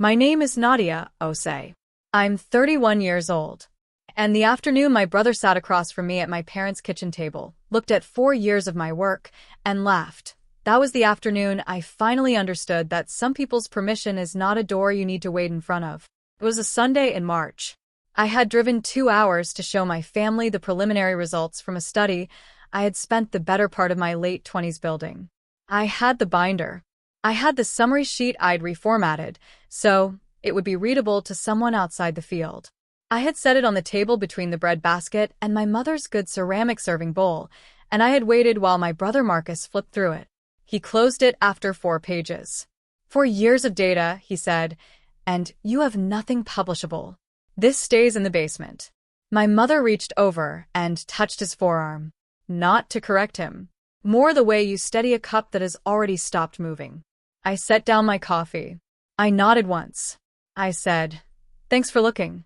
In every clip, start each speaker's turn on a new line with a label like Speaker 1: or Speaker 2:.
Speaker 1: My name is Nadia Osei. I'm 31 years old. And the afternoon my brother sat across from me at my parents' kitchen table, looked at 4 years of my work, and laughed. That was the afternoon I finally understood that some people's permission is not a door you need to wait in front of. It was a Sunday in March. I had driven 2 hours to show my family the preliminary results from a study I had spent the better part of my late 20s building. I had the binder. I had the summary sheet I'd reformatted, so it would be readable to someone outside the field. I had set it on the table between the bread basket and my mother's good ceramic serving bowl, and I had waited while my brother Marcus flipped through it. He closed it after 4 pages. 4 years of data, he said, and you have nothing publishable. This stays in the basement. My mother reached over and touched his forearm. Not to correct him. More the way you steady a cup that has already stopped moving. I set down my coffee. I nodded once. I said, "Thanks for looking."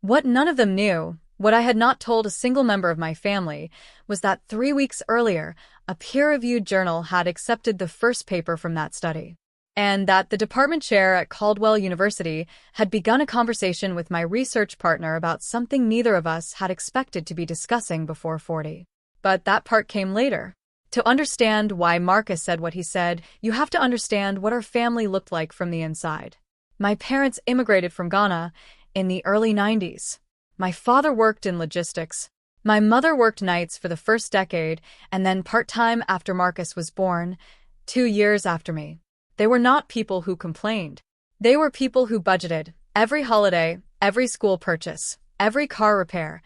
Speaker 1: What none of them knew, what I had not told a single member of my family, was that 3 weeks earlier, a peer-reviewed journal had accepted the first paper from that study, and that the department chair at Caldwell University had begun a conversation with my research partner about something neither of us had expected to be discussing before 40. But that part came later. To understand why Marcus said what he said, you have to understand what our family looked like from the inside. My parents immigrated from Ghana in the early 90s. My father worked in logistics. My mother worked nights for the first decade and then part-time after Marcus was born, 2 years after me. They were not people who complained. They were people who budgeted every holiday, every school purchase, every car repair,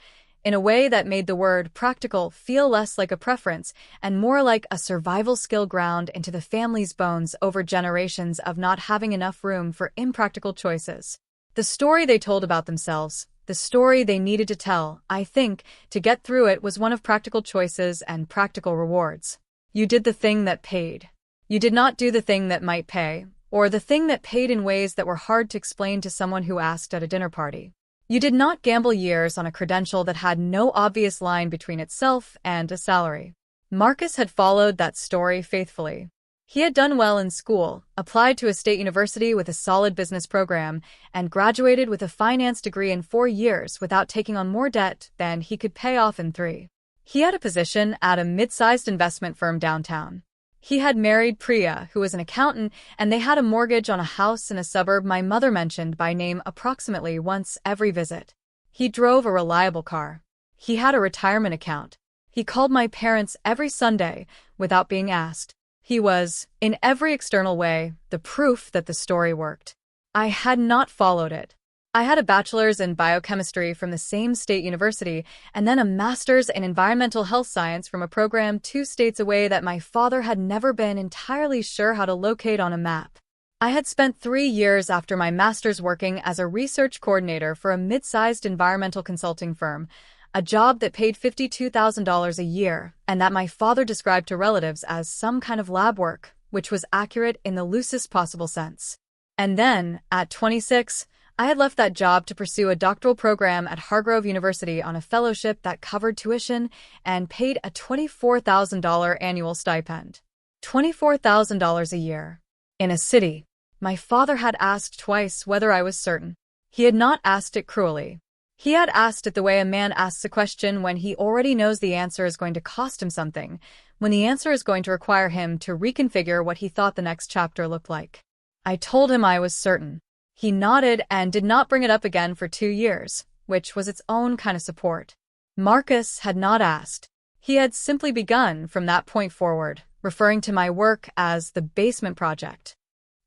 Speaker 1: in a way that made the word practical feel less like a preference and more like a survival skill ground into the family's bones over generations of not having enough room for impractical choices. The story they told about themselves, the story they needed to tell, I think, to get through it was one of practical choices and practical rewards. You did the thing that paid. You did not do the thing that might pay, or the thing that paid in ways that were hard to explain to someone who asked at a dinner party. You did not gamble years on a credential that had no obvious line between itself and a salary. Marcus had followed that story faithfully. He had done well in school, applied to a state university with a solid business program, and graduated with a finance degree in 4 years without taking on more debt than he could pay off in 3. He had a position at a mid-sized investment firm downtown. He had married Priya, who was an accountant, and they had a mortgage on a house in a suburb my mother mentioned by name approximately once every visit. He drove a reliable car. He had a retirement account. He called my parents every Sunday without being asked. He was, in every external way, the proof that the story worked. I had not followed it. I had a bachelor's in biochemistry from the same state university and then a master's in environmental health science from a program 2 states away that my father had never been entirely sure how to locate on a map. I had spent 3 years after my master's working as a research coordinator for a mid-sized environmental consulting firm, a job that paid $52,000 a year and that my father described to relatives as some kind of lab work, which was accurate in the loosest possible sense. And then, at 26, I had left that job to pursue a doctoral program at Hargrove University on a fellowship that covered tuition and paid a $24,000 annual stipend. $24,000 a year. In a city. My father had asked twice whether I was certain. He had not asked it cruelly. He had asked it the way a man asks a question when he already knows the answer is going to cost him something, when the answer is going to require him to reconfigure what he thought the next chapter looked like. I told him I was certain. He nodded and did not bring it up again for 2 years, which was its own kind of support. Marcus had not asked. He had simply begun from that point forward, referring to my work as the basement project.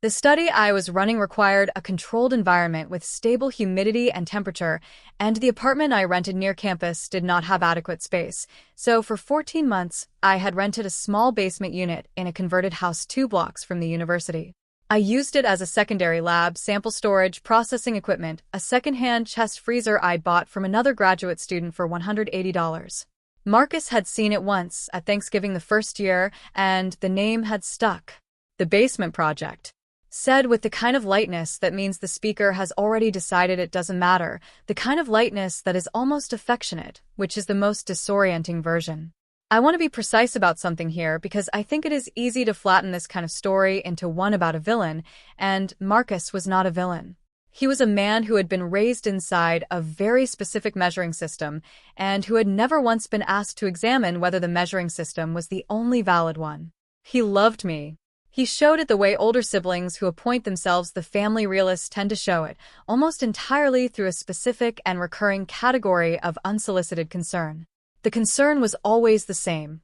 Speaker 1: The study I was running required a controlled environment with stable humidity and temperature, and the apartment I rented near campus did not have adequate space, so for 14 months I had rented a small basement unit in a converted house 2 blocks from the university. I used it as a secondary lab, sample storage, processing equipment, a second-hand chest freezer I'd bought from another graduate student for $180. Marcus had seen it once at Thanksgiving the first year, and the name had stuck. The Basement Project. Said with the kind of lightness that means the speaker has already decided it doesn't matter, the kind of lightness that is almost affectionate, which is the most disorienting version. I want to be precise about something here because I think it is easy to flatten this kind of story into one about a villain, and Marcus was not a villain. He was a man who had been raised inside a very specific measuring system and who had never once been asked to examine whether the measuring system was the only valid one. He loved me. He showed it the way older siblings who appoint themselves the family realists tend to show it, almost entirely through a specific and recurring category of unsolicited concern. The concern was always the same,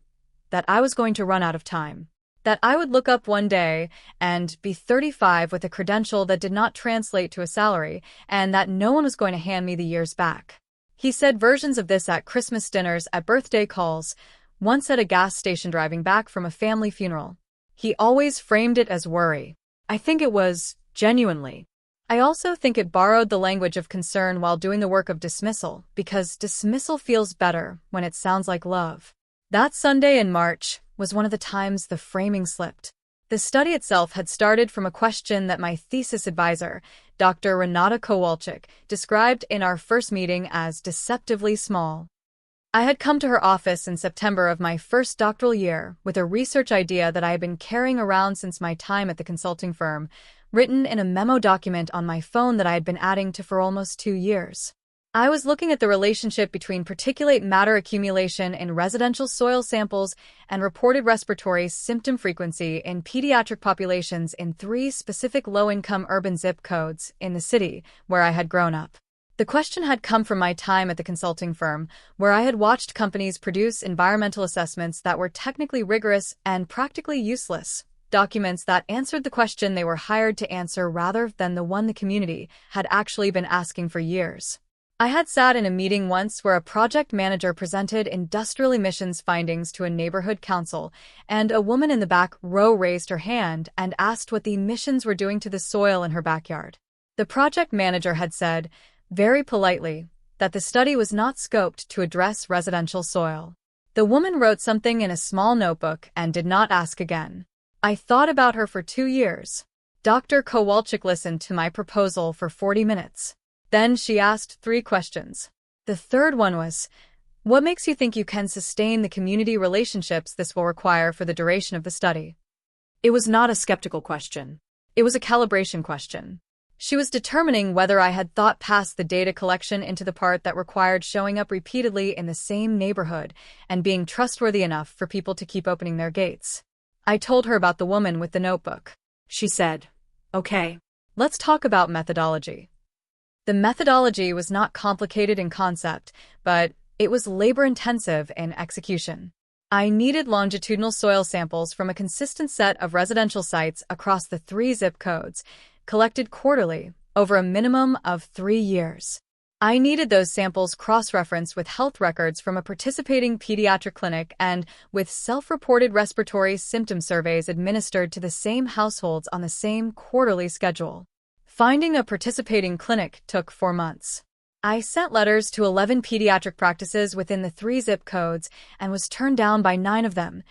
Speaker 1: that I was going to run out of time. That I would look up one day and be 35 with a credential that did not translate to a salary, and that no one was going to hand me the years back. He said versions of this at Christmas dinners, at birthday calls, once at a gas station driving back from a family funeral. He always framed it as worry. I think it was genuinely. I also think it borrowed the language of concern while doing the work of dismissal, because dismissal feels better when it sounds like love. That Sunday in March was one of the times the framing slipped. The study itself had started from a question that my thesis advisor, Dr. Renata Kowalczyk, described in our first meeting as deceptively small. I had come to her office in September of my first doctoral year with a research idea that I had been carrying around since my time at the consulting firm, written in a memo document on my phone that I had been adding to for almost 2 years. I was looking at the relationship between particulate matter accumulation in residential soil samples and reported respiratory symptom frequency in pediatric populations in 3 specific low-income urban zip codes in the city where I had grown up. The question had come from my time at the consulting firm, where I had watched companies produce environmental assessments that were technically rigorous and practically useless, documents that answered the question they were hired to answer rather than the one the community had actually been asking for years. I had sat in a meeting once where a project manager presented industrial emissions findings to a neighborhood council, and a woman in the back row raised her hand and asked what the emissions were doing to the soil in her backyard. The project manager had said, very politely, that the study was not scoped to address residential soil. The woman wrote something in a small notebook and did not ask again. I thought about her for 2 years. Dr. Kowalczyk listened to my proposal for 40 minutes. Then she asked 3 questions. The third one was, what makes you think you can sustain the community relationships this will require for the duration of the study? It was not a skeptical question. It was a calibration question. She was determining whether I had thought past the data collection into the part that required showing up repeatedly in the same neighborhood and being trustworthy enough for people to keep opening their gates. I told her about the woman with the notebook. She said, okay, let's talk about methodology. The methodology was not complicated in concept, but it was labor-intensive in execution. I needed longitudinal soil samples from a consistent set of residential sites across the 3 zip codes, collected quarterly, over a minimum of 3 years. I needed those samples cross-referenced with health records from a participating pediatric clinic and with self-reported respiratory symptom surveys administered to the same households on the same quarterly schedule. Finding a participating clinic took 4 months. I sent letters to 11 pediatric practices within the 3 zip codes and was turned down by 9 of them.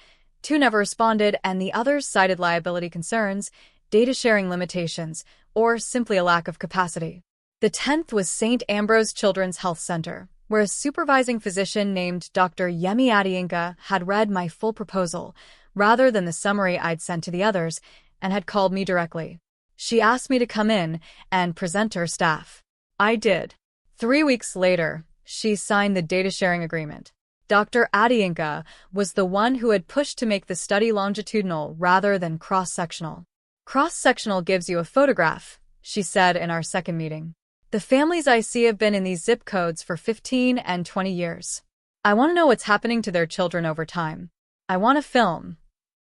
Speaker 1: 2 never responded, and the others cited liability concerns, data sharing limitations, or simply a lack of capacity. The 10th was St. Ambrose Children's Health Center, where a supervising physician named Dr. Yemi Adiinka had read my full proposal, rather than the summary I'd sent to the others, and had called me directly. She asked me to come in and present to her staff. I did. 3 weeks later, she signed the data sharing agreement. Dr. Adiinka was the one who had pushed to make the study longitudinal rather than cross-sectional. Cross-sectional gives you a photograph, she said in our second meeting. The families I see have been in these zip codes for 15 and 20 years. I want to know what's happening to their children over time. I want a film.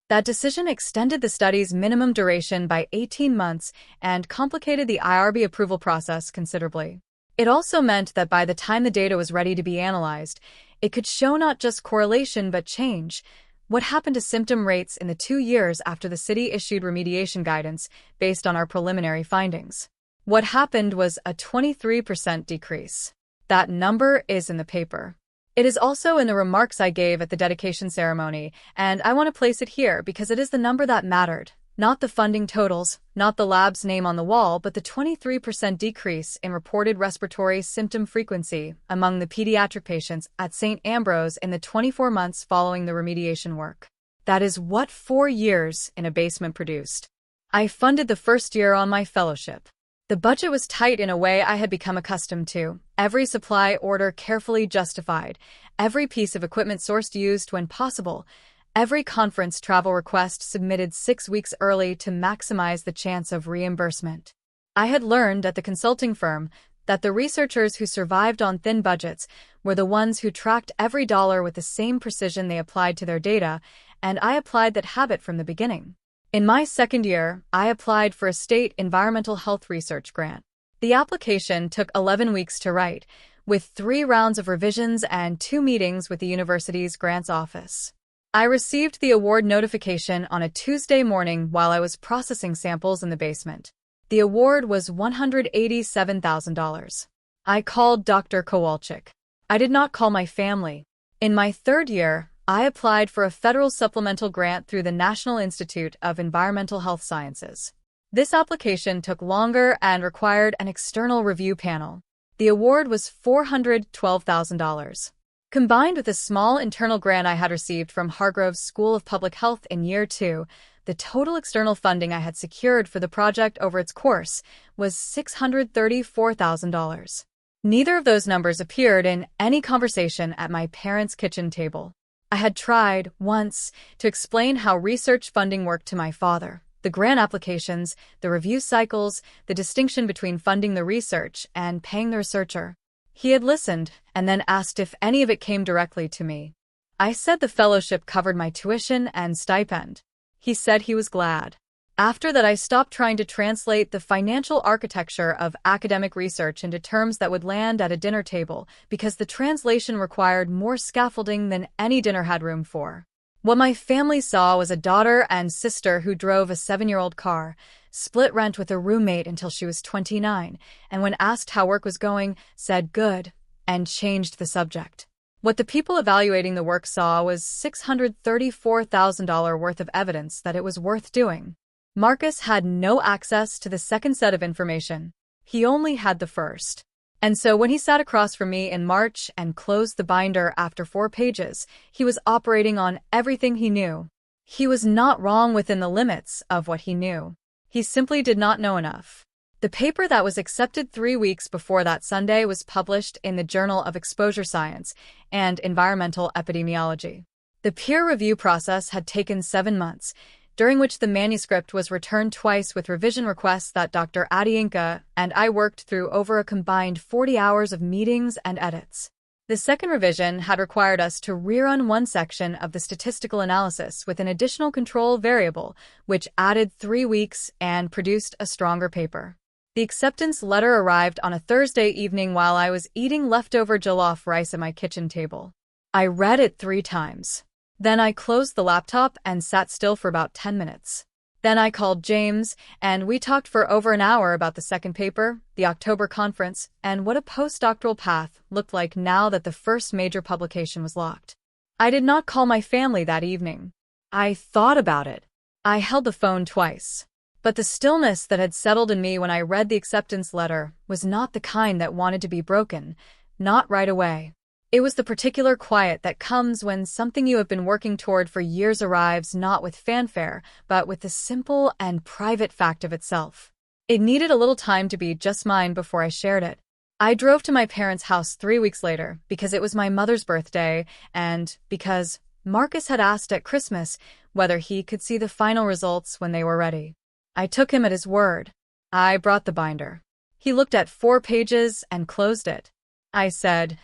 Speaker 1: That decision extended the study's minimum duration by 18 months and complicated the IRB approval process considerably. It also meant that by the time the data was ready to be analyzed, it could show not just correlation but change. What happened to symptom rates in the 2 years after the city issued remediation guidance based on our preliminary findings? What happened was a 23% decrease. That number is in the paper. It is also in the remarks I gave at the dedication ceremony, and I want to place it here because it is the number that mattered, Not the funding totals, not the lab's name on the wall, but the 23% decrease in reported respiratory symptom frequency among the pediatric patients at St. Ambrose in the 24 months following the remediation work. That is what 4 years in a basement produced. I funded the first year on my fellowship. The budget was tight in a way I had become accustomed to. Every supply order carefully justified, every piece of equipment sourced used when possible, every conference travel request submitted 6 weeks early to maximize the chance of reimbursement. I had learned at the consulting firm that the researchers who survived on thin budgets were the ones who tracked every dollar with the same precision they applied to their data, and I applied that habit from the beginning. In my second year, I applied for a state environmental health research grant. The application took 11 weeks to write, with 3 rounds of revisions and 2 meetings with the university's grants office. I received the award notification on a Tuesday morning while I was processing samples in the basement. The award was $187,000. I called Dr. Kowalczyk. I did not call my family. In my third year, I applied for a federal supplemental grant through the National Institute of Environmental Health Sciences. This application took longer and required an external review panel. The award was $412,000. Combined with a small internal grant I had received from Hargrove's School of Public Health in year 2, the total external funding I had secured for the project over its course was $634,000. Neither of those numbers appeared in any conversation at my parents' kitchen table. I had tried, once, to explain how research funding worked to my father, the grant applications, the review cycles, the distinction between funding the research and paying the researcher. He had listened and then asked if any of it came directly to me. I said the fellowship covered my tuition and stipend. He said he was glad. After that, I stopped trying to translate the financial architecture of academic research into terms that would land at a dinner table, because the translation required more scaffolding than any dinner had room for. What my family saw was a daughter and sister who drove a 7-year-old car, split rent with a roommate until she was 29, and when asked how work was going, said good, and changed the subject. What the people evaluating the work saw was $634,000 worth of evidence that it was worth doing. Marcus had no access to the second set of information. He only had the first. And so when he sat across from me in March and closed the binder after 4 pages, he was operating on everything he knew. He was not wrong within the limits of what he knew. He simply did not know enough. The paper that was accepted 3 weeks before that Sunday was published in the Journal of Exposure Science and Environmental Epidemiology. The peer review process had taken 7 months, during which the manuscript was returned twice with revision requests that Dr. Adienka and I worked through over a combined 40 hours of meetings and edits. The second revision had required us to rerun one section of the statistical analysis with an additional control variable, which added 3 weeks and produced a stronger paper. The acceptance letter arrived on a Thursday evening while I was eating leftover jollof rice at my kitchen table. I read it 3 times. Then I closed the laptop and sat still for about 10 minutes. Then I called James, and we talked for over an hour about the second paper, the October conference, and what a postdoctoral path looked like now that the first major publication was locked. I did not call my family that evening. I thought about it. I held the phone twice. But the stillness that had settled in me when I read the acceptance letter was not the kind that wanted to be broken, not right away. It was the particular quiet that comes when something you have been working toward for years arrives not with fanfare, but with the simple and private fact of itself. It needed a little time to be just mine before I shared it. I drove to my parents' house 3 weeks later because it was my mother's birthday and because Marcus had asked at Christmas whether he could see the final results when they were ready. I took him at his word. I brought the binder. He looked at 4 pages and closed it. I said,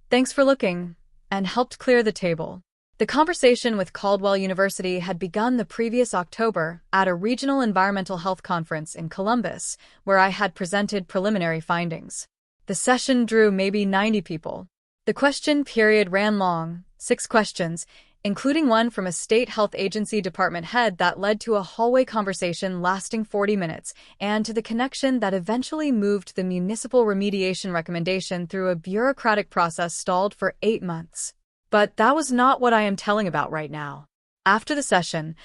Speaker 1: "Thanks for looking," and helped clear the table. The conversation with Caldwell University had begun the previous October at a regional environmental health conference in Columbus, where I had presented preliminary findings. The session drew maybe 90 people. The question period ran long, 6 questions, including one from a state health agency department head that led to a hallway conversation lasting 40 minutes, and to the connection that eventually moved the municipal remediation recommendation through a bureaucratic process stalled for 8 months. But that was not what I am telling about right now. After the session,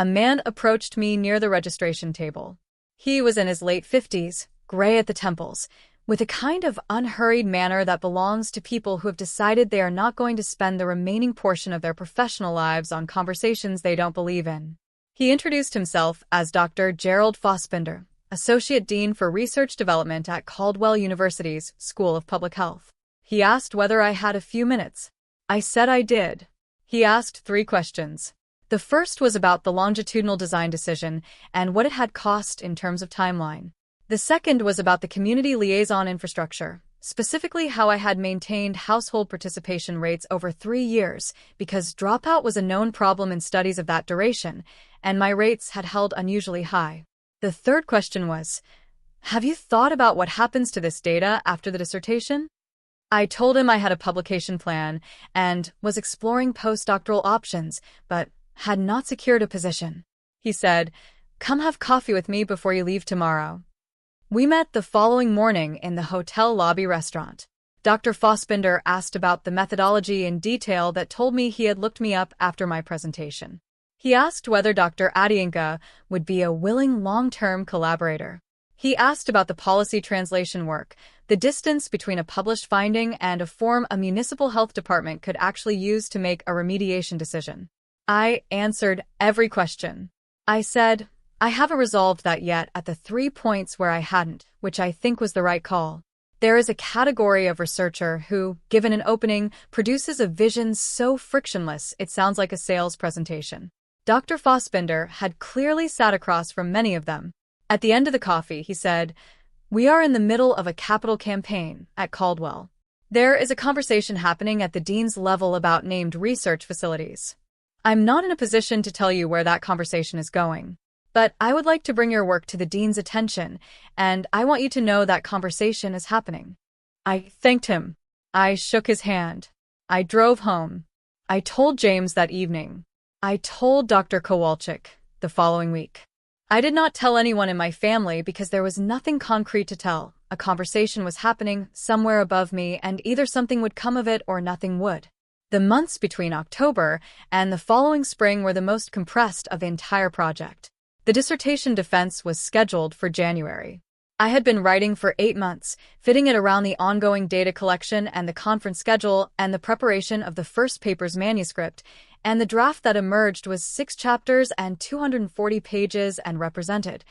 Speaker 1: a man approached me near the registration table. He was in his late 50s, gray at the temples, with a kind of unhurried manner that belongs to people who have decided they are not going to spend the remaining portion of their professional lives on conversations they don't believe in. He introduced himself as Dr. Gerald Fossbinder, Associate Dean for Research Development at Caldwell University's School of Public Health. He asked whether I had a few minutes. I said I did. He asked 3 questions. The first was about the longitudinal design decision and what it had cost in terms of timeline. The second was about the community liaison infrastructure, specifically how I had maintained household participation rates over 3 years because dropout was a known problem in studies of that duration, and my rates had held unusually high. The third question was, have you thought about what happens to this data after the dissertation? I told him I had a publication plan and was exploring postdoctoral options, but had not secured a position. He said, "Come have coffee with me before you leave tomorrow." We met the following morning in the hotel lobby restaurant. Dr. Fossbinder asked about the methodology in detail that told me he had looked me up after my presentation. He asked whether Dr. Adienka would be a willing long-term collaborator. He asked about the policy translation work, the distance between a published finding and a form a municipal health department could actually use to make a remediation decision. I answered every question. I said, I haven't resolved that yet at the 3 points where I hadn't, which I think was the right call. There is a category of researcher who, given an opening, produces a vision so frictionless it sounds like a sales presentation. Dr. Fossbinder had clearly sat across from many of them. At the end of the coffee, he said, "We are in the middle of a capital campaign at Caldwell. There is a conversation happening at the dean's level about named research facilities. I'm not in a position to tell you where that conversation is going. But I would like to bring your work to the dean's attention, and I want you to know that conversation is happening." I thanked him. I shook his hand. I drove home. I told James that evening. I told Dr. Kowalczyk the following week. I did not tell anyone in my family because there was nothing concrete to tell. A conversation was happening somewhere above me, and either something would come of it or nothing would. The months between October and the following spring were the most compressed of the entire project. The dissertation defense was scheduled for January. I had been writing for 8 months, fitting it around the ongoing data collection and the conference schedule and the preparation of the first paper's manuscript, and the draft that emerged was 6 chapters and 240 pages and represented,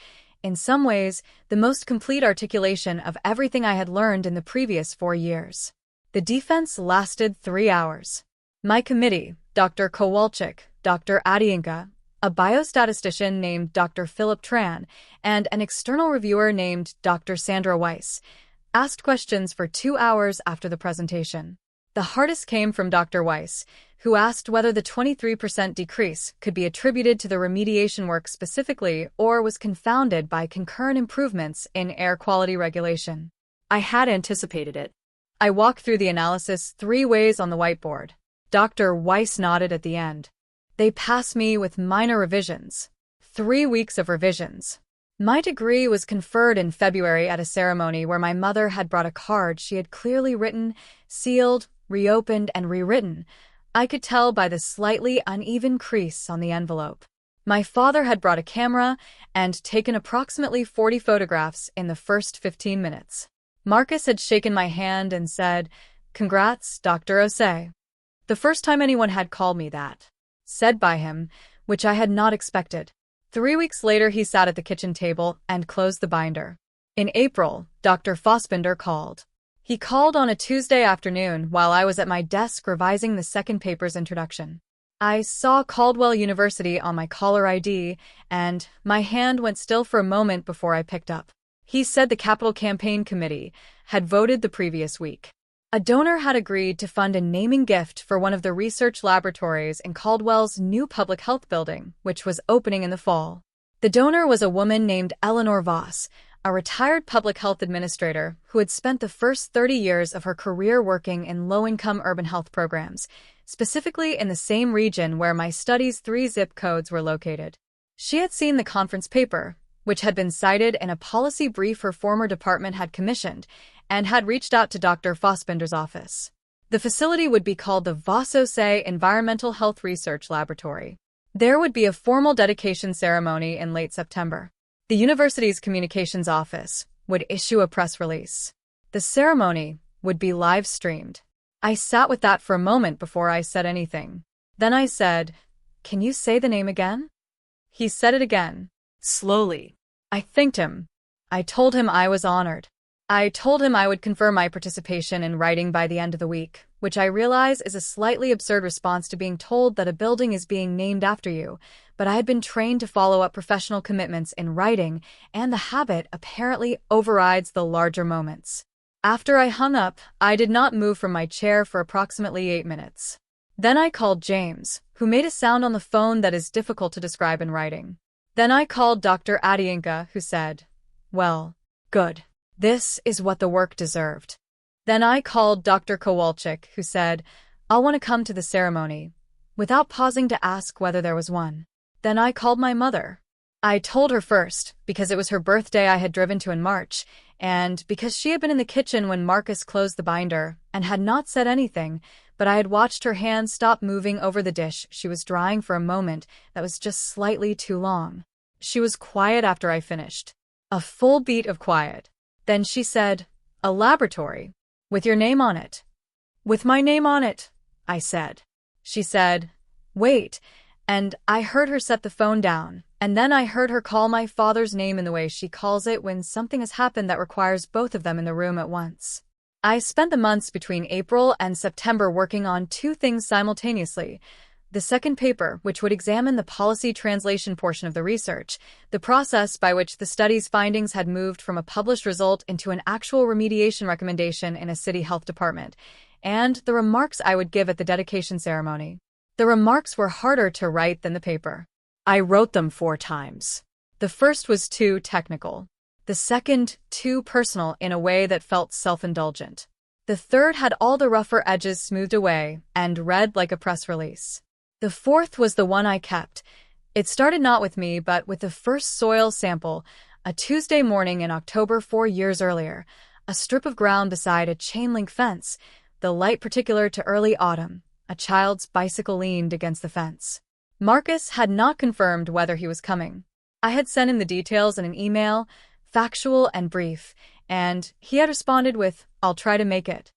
Speaker 1: in some ways, the most complete articulation of everything I had learned in the previous 4 years. The defense lasted 3 hours. My committee, Dr. Kowalczyk, Dr. Adienka, a biostatistician named Dr. Philip Tran, and an external reviewer named Dr. Sandra Weiss, asked questions for 2 hours after the presentation. The hardest came from Dr. Weiss, who asked whether the 23% decrease could be attributed to the remediation work specifically or was confounded by concurrent improvements in air quality regulation. I had anticipated it. I walked through the analysis 3 ways on the whiteboard. Dr. Weiss nodded at the end. They passed me with minor revisions. 3 weeks of revisions. My degree was conferred in February at a ceremony where my mother had brought a card she had clearly written, sealed, reopened, and rewritten. I could tell by the slightly uneven crease on the envelope. My father had brought a camera and taken approximately 40 photographs in the first 15 minutes. Marcus had shaken my hand and said, "Congrats, Dr. Osei." The first time anyone had called me that. Said by him, which I had not expected. 3 weeks later, he sat at the kitchen table and closed the binder. In April, Dr. Fossbinder called. He called on a Tuesday afternoon while I was at my desk revising the second paper's introduction. I saw Caldwell University on my caller ID, and my hand went still for a moment before I picked up. He said the Capital Campaign Committee had voted the previous week. A donor had agreed to fund a naming gift for one of the research laboratories in Caldwell's new public health building, which was opening in the fall. The donor was a woman named Eleanor Voss, a retired public health administrator who had spent the first 30 years of her career working in low-income urban health programs, specifically in the same region where my study's 3 zip codes were located. She had seen the conference paper, which had been cited in a policy brief her former department had commissioned, and had reached out to Dr. Fossbinder's office. The facility would be called the Voss Osei Environmental Health Research Laboratory. There would be a formal dedication ceremony in late September. The university's communications office would issue a press release. The ceremony would be live-streamed. I sat with that for a moment before I said anything. Then I said, "Can you say the name again?" He said it again, slowly. I thanked him. I told him I was honored. I told him I would confirm my participation in writing by the end of the week, which I realize is a slightly absurd response to being told that a building is being named after you, but I had been trained to follow up professional commitments in writing, and the habit apparently overrides the larger moments. After I hung up, I did not move from my chair for approximately 8 minutes. Then I called James, who made a sound on the phone that is difficult to describe in writing. Then I called Dr. Adienka, who said, "Well, good. This is what the work deserved." Then I called Dr. Kowalczyk, who said, "I'll want to come to the ceremony," without pausing to ask whether there was one. Then I called my mother. I told her first, because it was her birthday I had driven to in March, and because she had been in the kitchen when Marcus closed the binder and had not said anything, but I had watched her hand stop moving over the dish she was drying for a moment that was just slightly too long. She was quiet after I finished. A full beat of quiet. Then she said, "A laboratory. With your name on it." "With my name on it," I said. She said, "Wait," and I heard her set the phone down, and then I heard her call my father's name in the way she calls it when something has happened that requires both of them in the room at once. I spent the months between April and September working on 2 things simultaneously. The second paper, which would examine the policy translation portion of the research, the process by which the study's findings had moved from a published result into an actual remediation recommendation in a city health department, and the remarks I would give at the dedication ceremony. The remarks were harder to write than the paper. I wrote them 4 times. The first was too technical. The second, too personal in a way that felt self-indulgent. The third had all the rougher edges smoothed away and read like a press release. The fourth was the one I kept. It started not with me, but with the first soil sample, a Tuesday morning in October 4 years earlier, a strip of ground beside a chain-link fence, the light particular to early autumn. A child's bicycle leaned against the fence. Marcus had not confirmed whether he was coming. I had sent him the details in an email, factual and brief, and he had responded with, "I'll try to make it."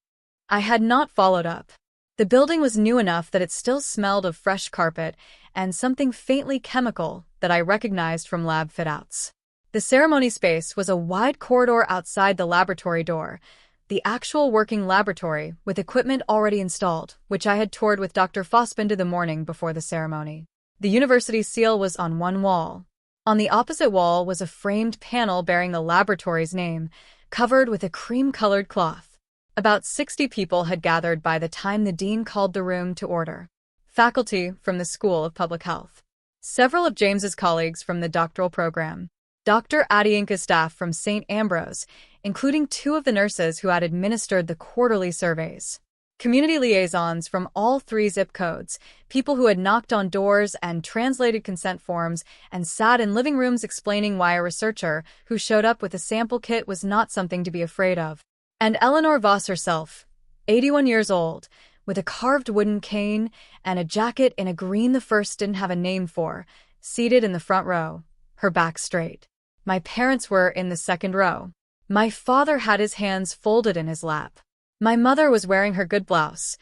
Speaker 1: I had not followed up. The building was new enough that it still smelled of fresh carpet and something faintly chemical that I recognized from lab fit-outs. The ceremony space was a wide corridor outside the laboratory door, the actual working laboratory with equipment already installed, which I had toured with Dr. Fossbender the morning before the ceremony. The university seal was on one wall. On the opposite wall was a framed panel bearing the laboratory's name, covered with a cream-colored cloth. About 60 people had gathered by the time the dean called the room to order. Faculty from the School of Public Health. Several of James's colleagues from the doctoral program. Dr. Adienka's staff from St. Ambrose, including 2 of the nurses who had administered the quarterly surveys. Community liaisons from all 3 zip codes, people who had knocked on doors and translated consent forms and sat in living rooms explaining why a researcher who showed up with a sample kit was not something to be afraid of. And Eleanor Voss herself, 81 years old, with a carved wooden cane and a jacket in a green the first didn't have a name for, seated in the front row, her back straight. My parents were in the second row. My father had his hands folded in his lap. My mother was wearing her good blouse,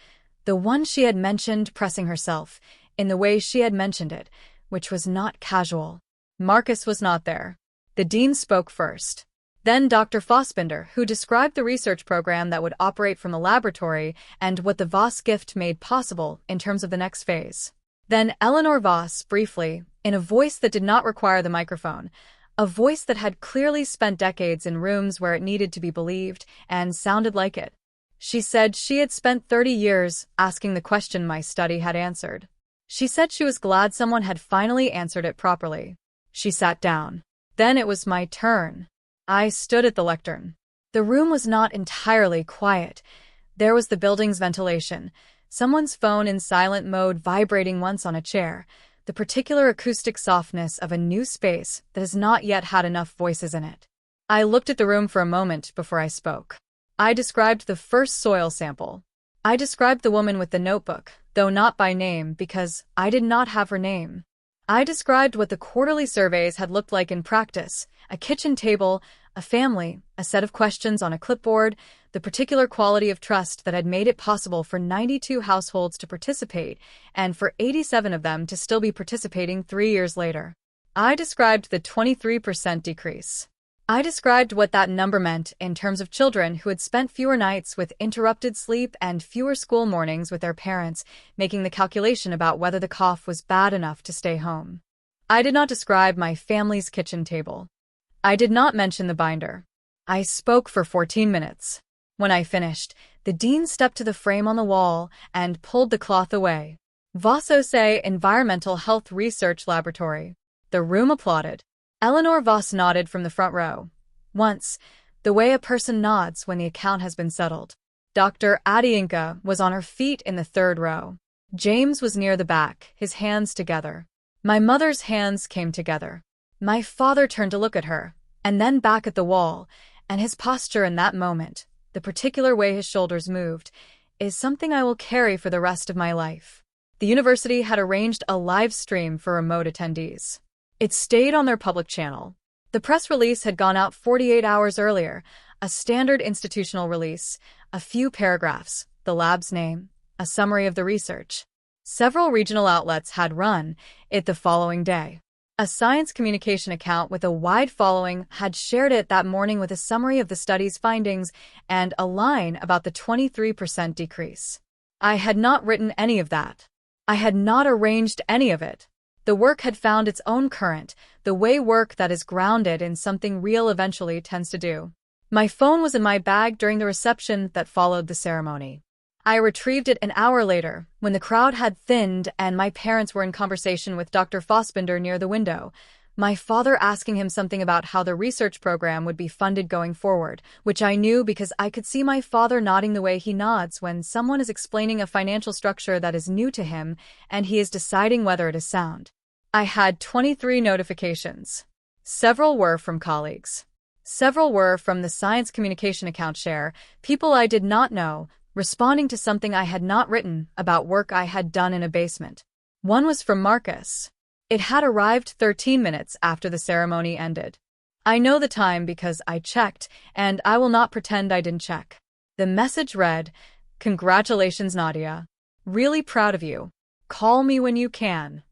Speaker 1: the one she had mentioned pressing herself, in the way she had mentioned it, which was not casual. Marcus was not there. The dean spoke first. Then Dr. Fossbender, who described the research program that would operate from the laboratory and what the Voss gift made possible in terms of the next phase. Then Eleanor Voss, briefly, in a voice that did not require the microphone, a voice that had clearly spent decades in rooms where it needed to be believed and sounded like it. She said she had spent 30 years asking the question my study had answered. She said she was glad someone had finally answered it properly. She sat down. Then it was my turn. I stood at the lectern. The room was not entirely quiet. There was the building's ventilation, someone's phone in silent mode vibrating once on a chair, the particular acoustic softness of a new space that has not yet had enough voices in it. I looked at the room for a moment before I spoke. I described the first soil sample. I described the woman with the notebook, though not by name because I did not have her name. I described what the quarterly surveys had looked like in practice: a kitchen table, a family, a set of questions on a clipboard, the particular quality of trust that had made it possible for 92 households to participate and for 87 of them to still be participating 3 years later. I described the 23% decrease. I described what that number meant in terms of children who had spent fewer nights with interrupted sleep and fewer school mornings with their parents, making the calculation about whether the cough was bad enough to stay home. I did not describe my family's kitchen table. I did not mention the binder. I spoke for 14 minutes. When I finished, the dean stepped to the frame on the wall and pulled the cloth away. Voss Environmental Health Research Laboratory. The room applauded. Eleanor Voss nodded from the front row. Once, the way a person nods when the account has been settled. Dr. Adienka was on her feet in the third row. James was near the back, his hands together. My mother's hands came together. My father turned to look at her, and then back at the wall, and his posture in that moment, the particular way his shoulders moved, is something I will carry for the rest of my life. The university had arranged a live stream for remote attendees. It stayed on their public channel. The press release had gone out 48 hours earlier, a standard institutional release, a few paragraphs, the lab's name, a summary of the research. Several regional outlets had run it the following day. A science communication account with a wide following had shared it that morning with a summary of the study's findings and a line about the 23% decrease. I had not written any of that. I had not arranged any of it. The work had found its own current, the way work that is grounded in something real eventually tends to do. My phone was in my bag during the reception that followed the ceremony. I retrieved it an hour later, when the crowd had thinned and my parents were in conversation with Dr. Fossbender near the window, my father asking him something about how the research program would be funded going forward, which I knew because I could see my father nodding the way he nods when someone is explaining a financial structure that is new to him and he is deciding whether it is sound. I had 23 notifications. Several were from colleagues. Several were from the science communication account share, people I did not know, responding to something I had not written about work I had done in a basement. One was from Marcus. It had arrived 13 minutes after the ceremony ended. I know the time because I checked, and I will not pretend I didn't check. The message read, "Congratulations, Nadia. Really proud of you. Call me when you can."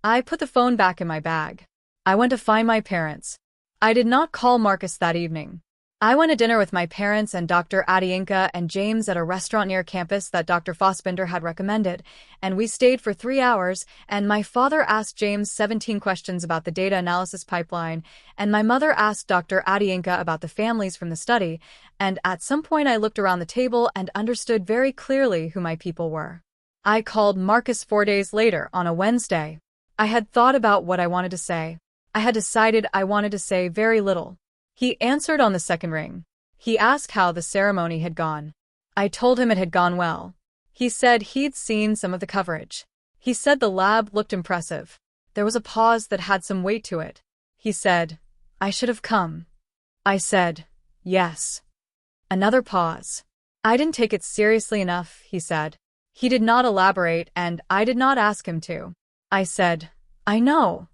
Speaker 1: I put the phone back in my bag. I went to find my parents. I did not call Marcus that evening. I went to dinner with my parents and Dr. Adienka and James at a restaurant near campus that Dr. Fossbender had recommended, and we stayed for 3 hours, and my father asked James 17 questions about the data analysis pipeline, and my mother asked Dr. Adienka about the families from the study, and at some point I looked around the table and understood very clearly who my people were. I called Marcus 4 days later on a Wednesday. I had thought about what I wanted to say. I had decided I wanted to say very little. He answered on the second ring. He asked how the ceremony had gone. I told him it had gone well. He said he'd seen some of the coverage. He said the lab looked impressive. There was a pause that had some weight to it. He said, "I should have come." I said, "Yes." Another pause. "I didn't take it seriously enough," he said. He did not elaborate, and I did not ask him to. I said, "I know."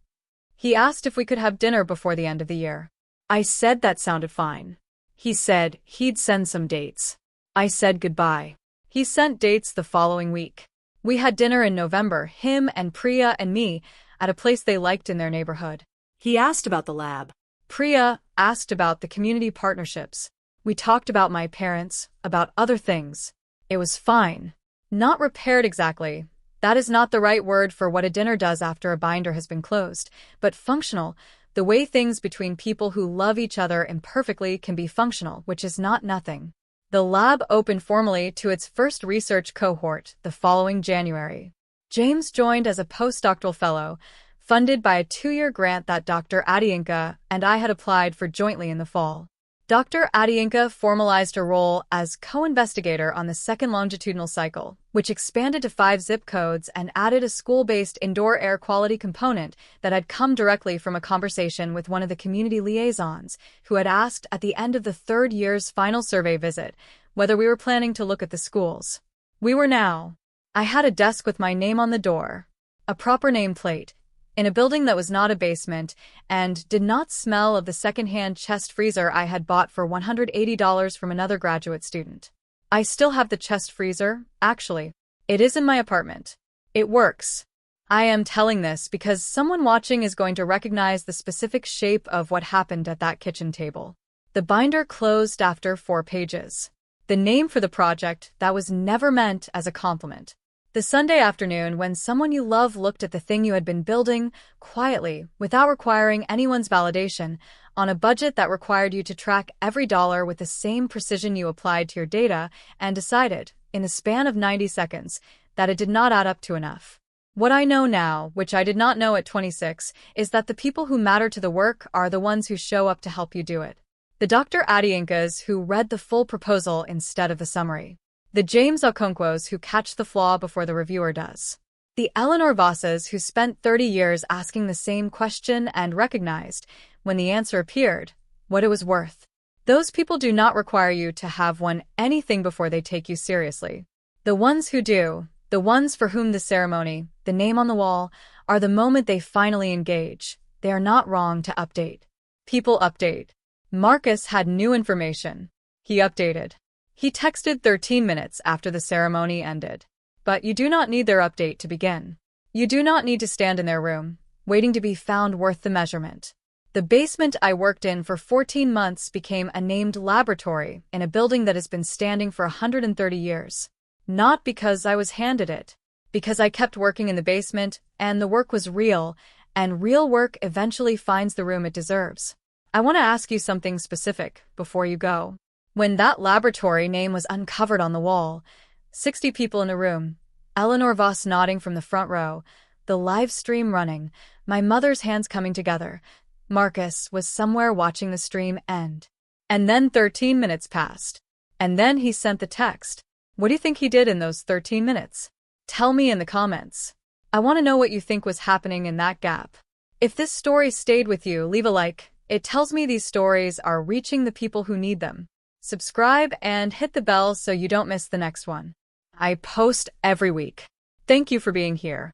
Speaker 1: He asked if we could have dinner before the end of the year. I said that sounded fine. He said he'd send some dates. I said goodbye. He sent dates the following week. We had dinner in November, him and Priya and me, at a place they liked in their neighborhood. He asked about the lab. Priya asked about the community partnerships. We talked about my parents, about other things. It was fine. Not repaired exactly. That is not the right word for what a dinner does after a binder has been closed, but functional, the way things between people who love each other imperfectly can be functional, which is not nothing. The lab opened formally to its first research cohort the following January. James joined as a postdoctoral fellow, funded by a 2-year grant that Dr. Adienka and I had applied for jointly in the fall. Dr. Adienka formalized a role as co-investigator on the second longitudinal cycle, which expanded to 5 zip codes and added a school-based indoor air quality component that had come directly from a conversation with one of the community liaisons, who had asked at the end of the 3rd year's final survey visit whether we were planning to look at the schools. We were now. I had a desk with my name on the door, a proper nameplate, in a building that was not a basement and did not smell of the secondhand chest freezer I had bought for $180 from another graduate student. I still have the chest freezer, actually. It is in my apartment. It works. I am telling this because someone watching is going to recognize the specific shape of what happened at that kitchen table. The binder closed after 4 pages. The name for the project that was never meant as a compliment. The Sunday afternoon when someone you love looked at the thing you had been building, quietly, without requiring anyone's validation, on a budget that required you to track every dollar with the same precision you applied to your data, and decided, in the span of 90 seconds, that it did not add up to enough. What I know now, which I did not know at 26, is that the people who matter to the work are the ones who show up to help you do it. The Dr. Adiinkas who read the full proposal instead of the summary. The James Okonkwo's who catch the flaw before the reviewer does. The Eleanor Voss's who spent 30 years asking the same question and recognized, when the answer appeared, what it was worth. Those people do not require you to have won anything before they take you seriously. The ones who do, the ones for whom the ceremony, the name on the wall, are the moment they finally engage. They are not wrong to update. People update. Marcus had new information. He updated. He texted 13 minutes after the ceremony ended. But you do not need their update to begin. You do not need to stand in their room, waiting to be found worth the measurement. The basement I worked in for 14 months became a named laboratory in a building that has been standing for 130 years. Not because I was handed it. Because I kept working in the basement, and the work was real, and real work eventually finds the room it deserves. I want to ask you something specific before you go. When that laboratory name was uncovered on the wall, 60 people in a room, Eleanor Voss nodding from the front row, the live stream running, my mother's hands coming together. Marcus was somewhere watching the stream end. And then 13 minutes passed. And then he sent the text. What do you think he did in those 13 minutes? Tell me in the comments. I want to know what you think was happening in that gap. If this story stayed with you, leave a like. It tells me these stories are reaching the people who need them. Subscribe and hit the bell so you don't miss the next one. I post every week. Thank you for being here.